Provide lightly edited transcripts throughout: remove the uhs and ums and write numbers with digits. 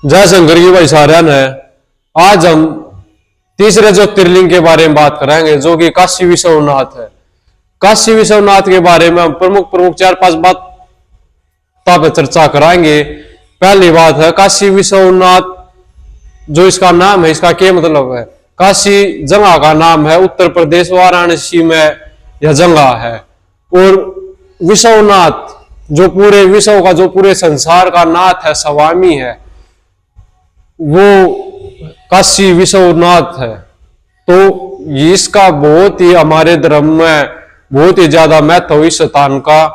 जय शंकर की भाई सार्यान है। आज हम तीसरे ज्योतिर्लिंग के बारे में बात करेंगे जो कि काशी विश्वनाथ है। काशी विश्वनाथ के बारे में हम प्रमुख 4-5 बात पर चर्चा कराएंगे। पहली बात है काशी विश्वनाथ, जो इसका नाम है इसका क्या मतलब है। काशी जगह का नाम है, उत्तर प्रदेश वाराणसी में यह जगह है। और विश्वनाथ जो पूरे विश्व का, जो पूरे संसार का नाथ है, स्वामी है, वो काशी विश्वनाथ है। तो इसका बहुत ही हमारे धर्म में बहुत ही ज्यादा महत्व इस स्थान का।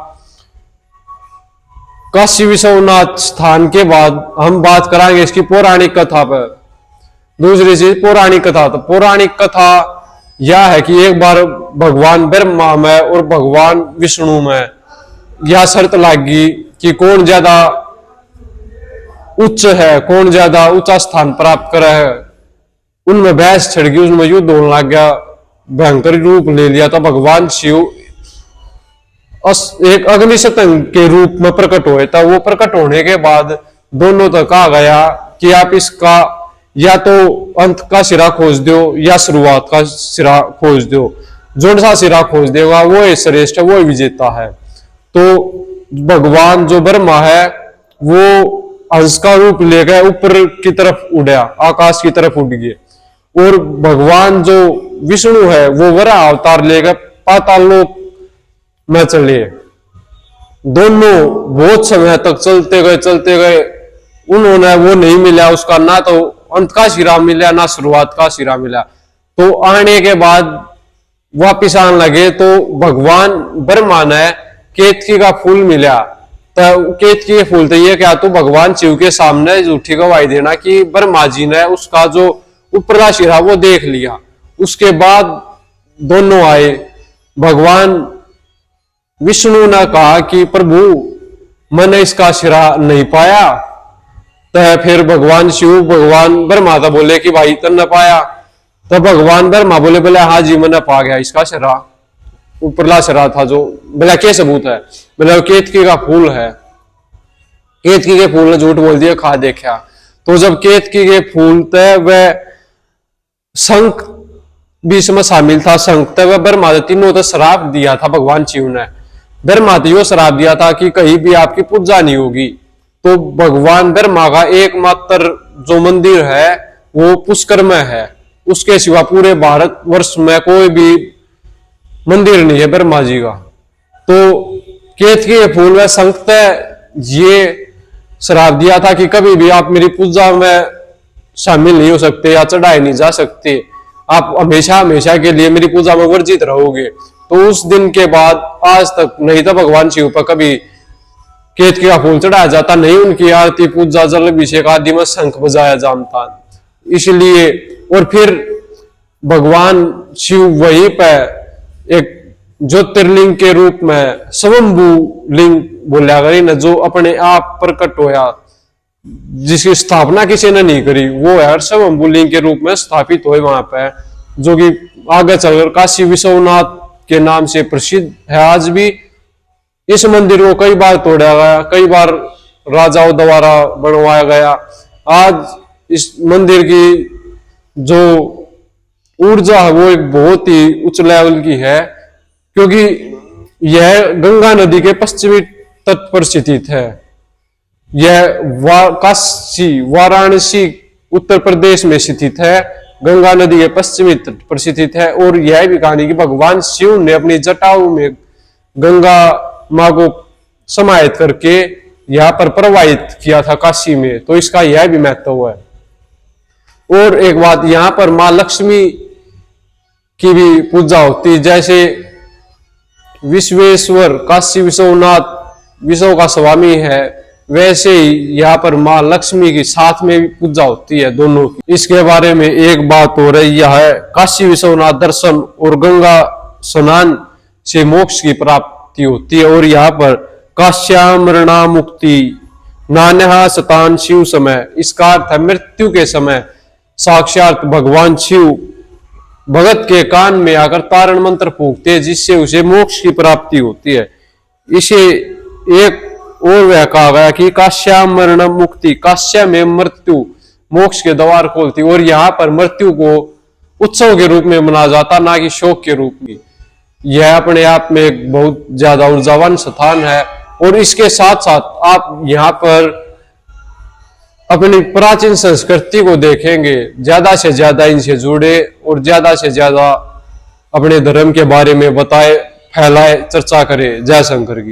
काशी विश्वनाथ स्थान के बाद हम बात कराएंगे इसकी पौराणिक कथा पर। दूसरी चीज पौराणिक कथा। तो पौराणिक कथा यह है कि एक बार भगवान ब्रह्मा में और भगवान विष्णु में यह शर्त लागी कि कौन ज्यादा उच्च है, कौन ज्यादा ऊंचा स्थान प्राप्त करा है। उनमें बहस छिड़ गई, उसमें युद्ध होने लग गया, भयंकर रूप ले लिया। तो भगवान शिव एक अग्निशतंग के रूप में प्रकट हुए। था वो प्रकट होने के बाद दोनों तक कहा गया कि आप इसका या तो अंत का सिरा खोज दो या शुरुआत का सिरा खोज दो। जो सा सिरा खोज देगा वो श्रेष्ठ है, वो विजेता है। तो भगवान जो ब्रह्मा है वो हंस का रूप ले गए, ऊपर की तरफ उड़ा, आकाश की तरफ उड़ गए। और भगवान जो विष्णु है वो वराह अवतार ले गए, पाताल लोक में चले। दोनों बहुत समय तक चलते गए। उन्होंने वो नहीं मिला, उसका ना तो अंत का सिरा मिला ना शुरुआत का सिरा मिला। तो आने के बाद वापिस आने लगे तो भगवान ब्रह्मा ने केतकी का फूल मिला। तो केतकी के फूल तो ये क्या, तो भगवान शिव के सामने झूठी गवाही देना कि ब्रह्मा जी ने उसका जो ऊपरला सिरा वो देख लिया। उसके बाद दोनों आए। भगवान विष्णु ने कहा कि प्रभु मैंने इसका सिरा नहीं पाया। तो फिर भगवान शिव भगवान ब्रह्मा तो बोले कि भाई तुमने पाया। तो भगवान ब्रह्मा बोले हाँ जी मैंने पा गया इसका सिरा, ऊपरला सिरा था। जो बोला क्या सबूत है, बोला केतकी का फूल है। केतकी के फूल ने झूठ बोल दिया, खा देखा। तो जब केतकी के फूल थे वह शंख भी इसमें शामिल था। शंख थे वह ब्रह्मा तीनों तो श्राप दिया था भगवान शिव ने। ब्रह्मा यो श्राप दिया था कि कहीं भी आपकी पूजा नहीं होगी। तो भगवान ब्रह्मा का एकमात्र जो मंदिर है वो पुष्कर में है। उसके सिवा पूरे भारत वर्ष में कोई भी मंदिर नहीं है ब्रह्मा जी का। तो केतकी के फूल में शंख ये श्राप दिया था कि कभी भी आप मेरी पूजा में शामिल नहीं हो सकते या चढ़ाए नहीं जा सकते, आप हमेशा हमेशा के लिए मेरी पूजा में वर्जित रहोगे। तो उस दिन के बाद आज तक नहीं था भगवान शिव पर कभी केतकी का फूल चढ़ाया जाता, नहीं उनकी आरती पूजा जल अभिषेक आदि में शंख बजाया जाता। इसलिए और फिर भगवान शिव वहीं पर एक ज्योतिर्लिंग के रूप में स्वयंभू लिंग बोला गई न, जो अपने आप प्रकट होया, जिसकी स्थापना किसी ने नहीं करी, वो है स्वयंभू लिंग के रूप में स्थापित हुए वहां पे, जो कि आगे चलकर काशी विश्वनाथ के नाम से प्रसिद्ध है। आज भी इस मंदिर को कई बार तोड़ा गया, कई बार राजाओं द्वारा बनवाया गया। आज इस मंदिर की जो ऊर्जा है वो एक बहुत ही उच्च लेवल की है, क्योंकि यह गंगा नदी के पश्चिमी तट पर स्थित है। यह काशी वाराणसी उत्तर प्रदेश में स्थित है, गंगा नदी के पश्चिमी तट पर स्थित है। और यह भी कहानी कि भगवान शिव ने अपनी जटाओं में गंगा मां को समाहित करके यहाँ पर प्रवाहित किया था काशी में। तो इसका यह भी महत्व है। और एक बात, यहाँ पर मां लक्ष्मी की भी पूजा होती है। जैसे विश्वेश्वर काशी विश्वनाथ विश्व का स्वामी है, वैसे ही यहाँ पर मां लक्ष्मी की साथ में भी पूजा होती है, दोनों की। इसके बारे में एक बात हो रही है, काशी विश्वनाथ दर्शन और गंगा स्नान से मोक्ष की प्राप्ति होती है। और यहाँ पर काश्यामरणा मुक्ति नान्यः शतान शिव समय, इसका अर्थ है मृत्यु के समय साक्षात भगवान शिव भगत के कान में आकर तारण मंत्र फूंकते हैं, जिससे उसे मोक्ष की प्राप्ति होती है। इसे एक और वह कहा गया कि काश्या मरण मुक्ति, काश्या में मृत्यु मोक्ष के द्वार खोलती, और यहाँ पर मृत्यु को उत्सव के रूप में मनाया जाता, ना कि शोक के रूप में। यह अपने आप में एक बहुत ज्यादा ऊर्जावान स्थान है। और इसके साथ साथ आप यहाँ पर अपनी प्राचीन संस्कृति को देखेंगे, ज्यादा से ज्यादा इनसे जुड़े और ज्यादा से ज्यादा अपने धर्म के बारे में बताए, फैलाए, चर्चा करे। जय शंकर की।